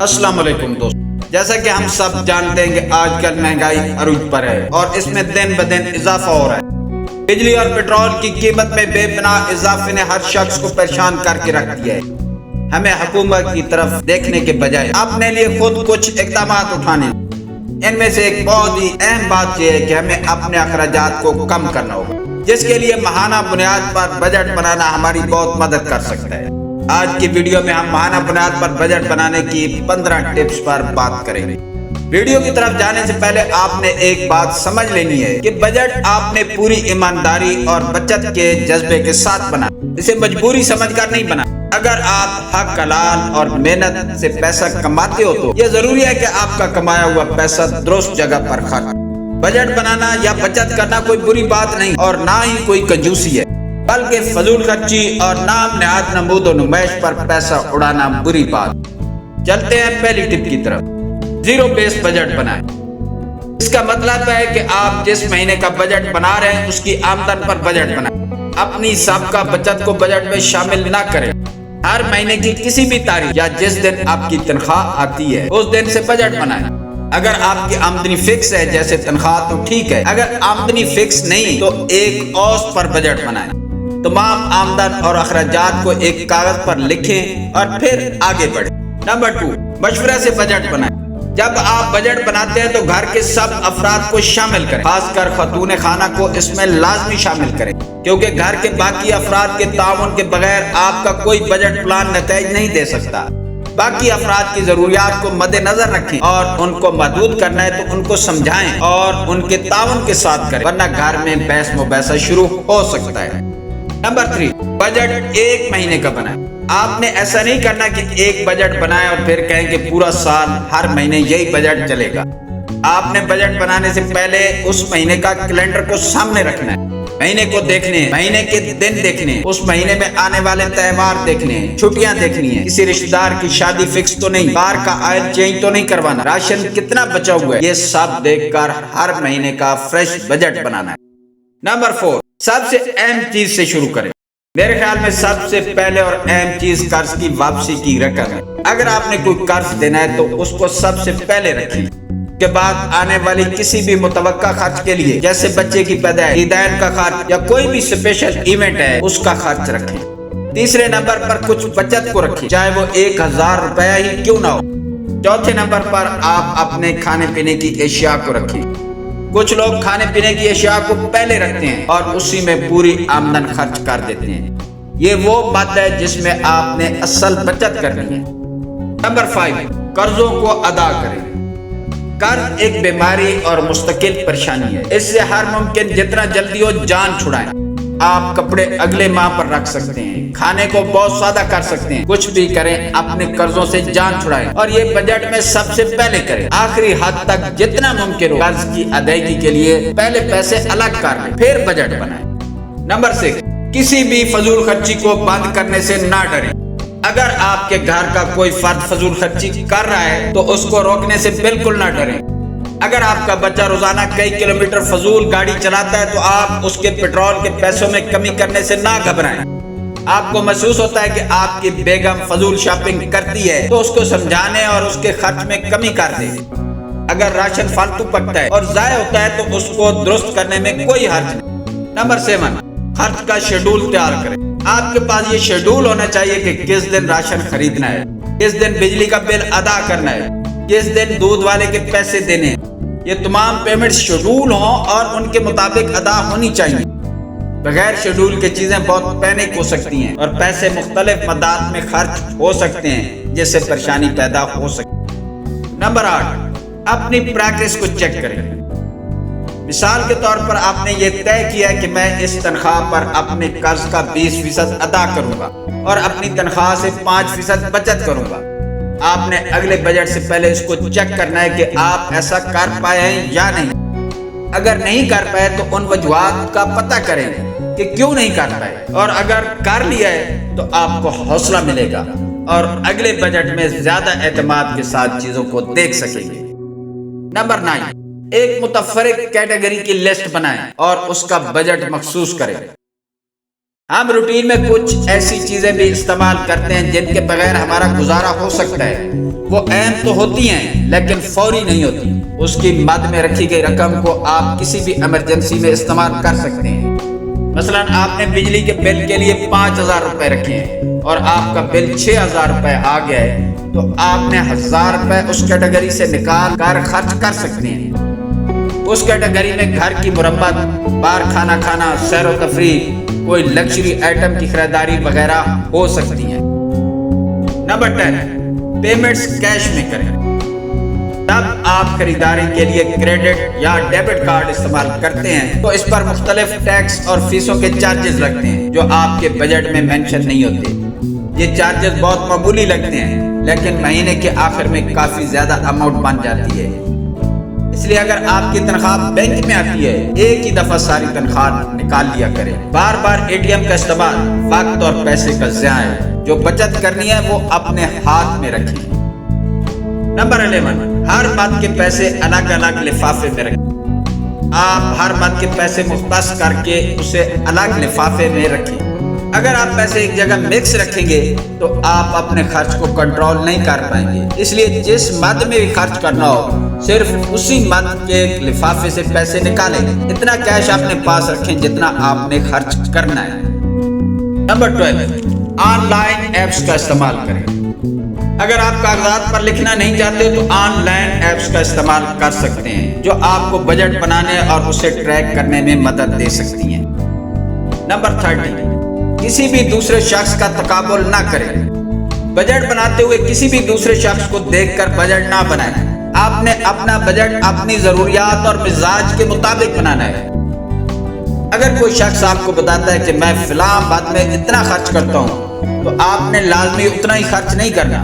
السلام علیکم دوست، جیسا کہ ہم سب جانتے ہیں کہ آج کل مہنگائی عروج پر ہے اور اس میں دن بدن اضافہ ہو رہا ہے۔ بجلی اور پیٹرول کی قیمت میں بے پناہ اضافے نے ہر شخص کو پریشان کر کے رکھ دیا ہے۔ ہمیں حکومت کی طرف دیکھنے کے بجائے اپنے لیے خود کچھ اقدامات اٹھانے ہیں۔ ان میں سے ایک بہت ہی اہم بات یہ ہے کہ ہمیں اپنے اخراجات کو کم کرنا ہوگا، جس کے لیے ماہانہ بنیاد پر بجٹ بنانا ہماری بہت مدد کر سکتا ہے۔ آج کی ویڈیو میں ہم ماہانہ بنیاد پر بجٹ بنانے کی 15 ٹپس پر بات کریں گے۔ ویڈیو کی طرف جانے سے پہلے آپ نے ایک بات سمجھ لینی ہے کہ بجٹ آپ نے پوری ایمانداری اور بچت کے جذبے کے ساتھ بنا، اسے مجبوری سمجھ کر نہیں بنا۔ اگر آپ حق حلال اور محنت سے پیسہ کماتے ہو تو یہ ضروری ہے کہ آپ کا کمایا ہوا پیسہ درست جگہ پر خرچ۔ بجٹ بنانا یا بچت کرنا کوئی بری بات نہیں اور نہ ہی کوئی کنجوسی ہے، بلکہ فضول خرچی اور نام نہاد نمود و نمائش پر پیسہ اڑانا بری بات۔ چلتے ہیں پہلی ٹپ کی طرف۔ زیرو بیس بجٹ بنائیں۔ اس کا مطلب ہے کہ آپ جس مہینے کا بجٹ بنا رہے ہیں اس کی آمدن پر بجٹ بنائیں۔ اپنی سابقہ بچت کو بجٹ میں شامل نہ کریں۔ ہر مہینے کی کسی بھی تاریخ یا جس دن آپ کی تنخواہ آتی ہے اس دن سے بجٹ بنائیں۔ اگر آپ کی آمدنی فکس ہے جیسے تنخواہ تو ٹھیک ہے، اگر آمدنی فکس نہیں تو ایک اوسط پر بجٹ بنائیں۔ تمام آمدن اور اخراجات کو ایک کاغذ پر لکھیں اور پھر آگے بڑھیں۔ نمبر 2، مشورہ سے بجٹ بنائیں۔ جب آپ بجٹ بناتے ہیں تو گھر کے سب افراد کو شامل کریں، خاص کر خاتون خانہ کو اس میں لازمی شامل کریں، کیونکہ گھر کے باقی افراد کے تعاون کے بغیر آپ کا کوئی بجٹ پلان نتائج نہیں دے سکتا۔ باقی افراد کی ضروریات کو مد نظر رکھیں اور ان کو محدود کرنا ہے تو ان کو سمجھائیں اور ان کے تعاون کے ساتھ کریں، ورنہ گھر میں بحث مباحثہ شروع ہو سکتا ہے۔ نمبر 3، بجٹ ایک مہینے کا بنائیں۔ آپ نے ایسا نہیں کرنا کہ ایک بجٹ بنائیں اور پھر کہیں کہ پورا سال ہر مہینے یہی بجٹ چلے گا۔ آپ نے بجٹ بنانے سے پہلے اس مہینے کا کیلنڈر کو سامنے رکھنا ہے، مہینے کو دیکھنے ہیں، مہینے کے دن دیکھنے ہیں، اس مہینے میں آنے والے تہوار دیکھنے ہیں، چھٹیاں دیکھنی ہیں، کسی رشتہ دار کی شادی فکس تو نہیں، کار کا آئل چینج تو نہیں کروانا، راشن کتنا بچا ہوا ہے، یہ سب دیکھ کر ہر مہینے کا فریش بجٹ بنانا ہے۔ نمبر 4، سب سے اہم چیز سے شروع کریں۔ میرے خیال میں سب سے پہلے اور اہم چیز قرض کی واپسی کی رقم ہے۔ اگر آپ نے کوئی قرض دینا ہے تو اس کو سب سے پہلے رکھیں۔ اس کے بعد آنے والی کسی بھی متوقع خرچ کے لیے، جیسے بچے کی پیدائش، عیدین کا خرچ یا کوئی بھی اسپیشل ایونٹ ہے، اس کا خرچ رکھیں۔ تیسرے نمبر پر کچھ بچت کو رکھیں، چاہے وہ 1000 روپیہ ہی کیوں نہ ہو۔ چوتھے نمبر پر آپ اپنے کھانے پینے کی اشیاء کو رکھیں۔ کچھ لوگ کھانے پینے کی اشیاء کو پہلے رکھتے ہیں اور اسی میں پوری آمدن خرچ کر دیتے ہیں۔ یہ وہ بات ہے جس میں آپ نے اصل بچت کرنی ہے۔ نمبر 5، قرضوں کو ادا کریں۔ قرض ایک بیماری اور مستقل پریشانی ہے، اس سے ہر ممکن جتنا جلدی ہو جان چھڑائیں۔ آپ کپڑے اگلے ماہ پر رکھ سکتے ہیں، کھانے کو بہت سادہ کر سکتے ہیں، کچھ بھی کریں، اپنے قرضوں سے جان چھڑائیں اور یہ بجٹ میں سب سے پہلے کریں۔ آخری حد تک جتنا ممکن ہو قرض کی ادائیگی کے لیے پہلے پیسے الگ کر لیں، پھر بجٹ بنائیں۔ نمبر 6، کسی بھی فضول خرچی کو بند کرنے سے نہ ڈریں۔ اگر آپ کے گھر کا کوئی فرد فضول خرچی کر رہا ہے تو اس کو روکنے سے بالکل نہ ڈریں۔ اگر آپ کا بچہ روزانہ کئی کلومیٹر فضول گاڑی چلاتا ہے تو آپ اس کے پیٹرول کے پیسوں میں کمی کرنے سے نہ گھبرائیں۔ آپ کو محسوس ہوتا ہے کہ آپ کی بیگم فضول شاپنگ کرتی ہے تو اس کو سمجھانے اور اس کے خرچ میں کمی کر دیں۔ اگر راشن فالتو پکتا ہے اور ضائع ہوتا ہے تو اس کو درست کرنے میں کوئی حرج نہیں۔ نمبر 7، خرچ کا شیڈول تیار کریں۔ آپ کے پاس یہ شیڈول ہونا چاہیے کہ کس دن راشن خریدنا ہے، کس دن بجلی کا بل ادا کرنا ہے، کس دن دودھ والے کے پیسے دینے ہیں۔ یہ تمام پیمنٹ شیڈول ہوں اور ان کے مطابق ادا ہونی چاہیے۔ بغیر شیڈول کے چیزیں بہت پینک ہو سکتی ہیں اور پیسے مختلف مدات میں خرچ ہو سکتے ہیں، جس سے پریشانی پیدا ہو سکتی ہے۔ نمبر 8، اپنی پریکٹس کو چیک کریں۔ مثال کے طور پر آپ نے یہ طے کیا کہ میں اس تنخواہ پر اپنے قرض کا 20% ادا کروں گا اور اپنی تنخواہ سے 5% بچت کروں گا۔ آپ نے اگلے بجٹ سے پہلے اس کو چیک کرنا ہے کہ آپ ایسا کر پائے ہیں یا نہیں۔ اگر نہیں کر پائے تو ان وجوہات کا پتہ کریں کہ کیوں نہیں کر پائے، اور اگر کر لیا ہے تو آپ کو حوصلہ ملے گا اور اگلے بجٹ میں زیادہ اعتماد کے ساتھ چیزوں کو دیکھ سکیں گے۔ نمبر 9، ایک متفرق کیٹیگری کی لسٹ بنائیں اور اس کا بجٹ مخصوص کریں۔ ہم روٹین میں کچھ ایسی چیزیں بھی استعمال کرتے ہیں جن کے بغیر ہمارا گزارا ہو سکتا ہے. وہ اہم تو ہوتی ہیں لیکن فوری نہیں ہوتی. اس کی مد میں رکھی گئی رقم کو آپ کسی بھی ایمرجنسی میں استعمال کر سکتے ہیں. مثلا آپ نے بجلی کے بل کے لیے 5,000 روپے رکھے ہیں اور آپ کا بل 6,000 روپے آ گیا ہے تو آپ نے 1,000 روپے اس کیٹیگری سے نکال کر خرچ کر سکتے ہیں. اس کیٹیگری میں گھر کی مرمت، باہر کھانا کھانا، سیر و تفریح، کوئی لگژری آئٹم کی خریداری وغیرہ ہو سکتی ہیں. نمبر 10، پیمنٹس کیش میں کریں. تب آپ خریداری کے لیے کریڈٹ یا ڈیبٹ کارڈ استعمال کرتے ہیں تو اس پر مختلف ٹیکس اور فیسوں کے چارجز لگتے ہیں جو آپ کے بجٹ میں مینشن نہیں ہوتے. یہ چارجز بہت معمولی لگتے ہیں لیکن مہینے کے آخر میں کافی زیادہ اماؤنٹ بن جاتی ہے. اس لیے اگر آپ کی تنخواہ بینک میں آتی ہے ایک ہی دفعہ ساری تنخواہ نکال لیا کریں. بار بار اے ٹی ایم کا استعمال وقت اور پیسے کا ضیاع ہے. جو بچت کرنی ہے وہ اپنے ہاتھ میں رکھیں. نمبر 11، ہر ماہ کے پیسے الگ الگ لفافے میں رکھیں. آپ ہر ماہ کے پیسے مختص کر کے اسے الگ لفافے میں رکھیں. اگر آپ پیسے ایک جگہ مکس رکھیں گے تو آپ اپنے خرچ کو کنٹرول نہیں کر پائیں گے. اس لیے جس مد میں بھی خرچ کرنا ہو صرف اسی مد کے لفافے سے پیسے نکالیں. اتنا کیش اپنے پاس رکھیں جتنا آپ نے خرچ کرنا ہے. نمبر 12، آن لائن ایپس کا استعمال کریں. اگر آپ کاغذات پر لکھنا نہیں چاہتے تو آن لائن ایپس کا استعمال کر سکتے ہیں جو آپ کو بجٹ بنانے اور اسے ٹریک کرنے میں مدد دے سکتی ہیں. نمبر 13، کسی بھی دوسرے شخص کا تقابل نہ کریں. بجٹ بناتے ہوئے کسی بھی دوسرے شخص کو دیکھ کر بجٹ نہ بنائیں. آپ نے اپنا بجٹ اپنی ضروریات اور مزاج کے مطابق بنانا ہے. اگر کوئی شخص آپ کو بتاتا ہے کہ میں فلاں بات میں اتنا خرچ کرتا ہوں تو آپ نے لازمی اتنا ہی خرچ نہیں کرنا.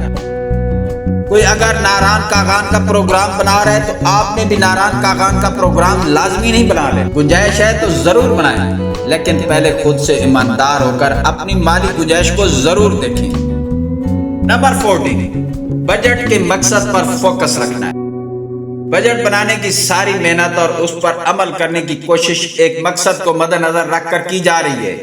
کوئی اگر ناران کاغان کا پروگرام بنا رہا ہے تو آپ نے بھی ناران کاغان کا پروگرام لازمی نہیں بنا لیں. گنجائش ہے تو ضرور بنائیں لیکن پہلے خود سے ایماندار ہو کر اپنی مالی گنجائش کو ضرور دیکھیں. نمبر 14، بجٹ کے مقصد پر فوکس رکھنا ہے. بجٹ بنانے کی ساری محنت اور اس پر عمل کرنے کی کوشش ایک مقصد کو مد نظر رکھ کر کی جا رہی ہے.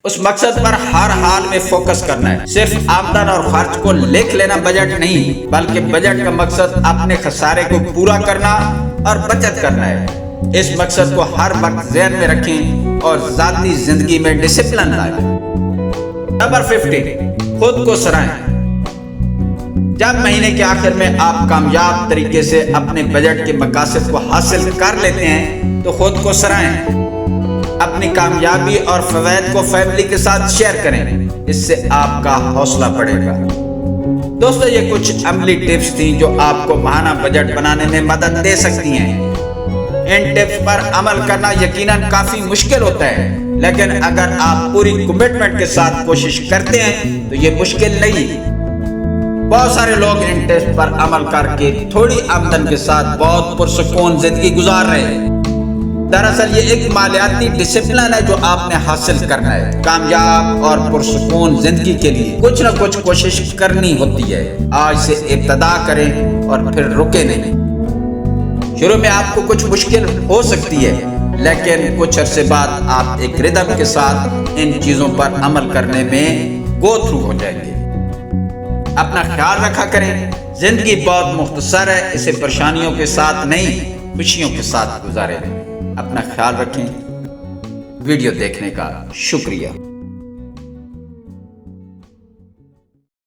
اس مقصد پر ہر حال میں فوکس کرنا ہے. صرف آمدن اور خرچ کو لکھ لینا بجٹ نہیں بلکہ بجٹ کا مقصد اپنے خسارے کو پورا کرنا اور بچت کرنا ہے. اس مقصد کو ہر وقت ذہن میں رکھیں اور ذاتی زندگی میں ڈسپلن لائیں. نمبر 15، خود کو سرائیں. جب مہینے کے آخر میں آپ کامیاب طریقے سے اپنے بجٹ کے مقاصد کو حاصل کر لیتے ہیں تو خود کو سرائیں. اپنی کامیابی اور فوائد کو فیملی کے ساتھ شیئر کریں. اس سے آپ کا حوصلہ بڑھے گا. دوستو، یہ کچھ عملی ٹپس تھیں جو آپ کو ماہانہ بجٹ بنانے میں مدد دے سکتی ہیں. ان ٹپس پر عمل کرنا یقیناً کافی مشکل ہوتا ہے لیکن اگر آپ پوری کمٹمنٹ کے ساتھ کوشش کرتے ہیں تو یہ مشکل نہیں. بہت سارے لوگ ان ٹپس پر عمل کر کے تھوڑی آمدن کے ساتھ بہت پرسکون زندگی گزار رہے ہیں. دراصل یہ ایک مالیاتی ڈسپلن ہے جو آپ نے حاصل کرنا ہے. کامیاب اور پرسکون زندگی کے لیے کچھ نہ کچھ کوشش کرنی ہوتی ہے. آج سے ابتدا کریں اور پھر رکے نہیں. شروع میں آپ کو کچھ مشکل ہو سکتی ہے لیکن کچھ عرصے بعد آپ ایک ردم کے ساتھ ان چیزوں پر عمل کرنے میں گو تھرو ہو جائیں گے. اپنا خیال رکھا کریں. زندگی بہت مختصر ہے. اسے پریشانیوں کے ساتھ نہیں خوشیوں کے ساتھ گزاریں. اپنا خیال رکھیں. ویڈیو دیکھنے کا شکریہ.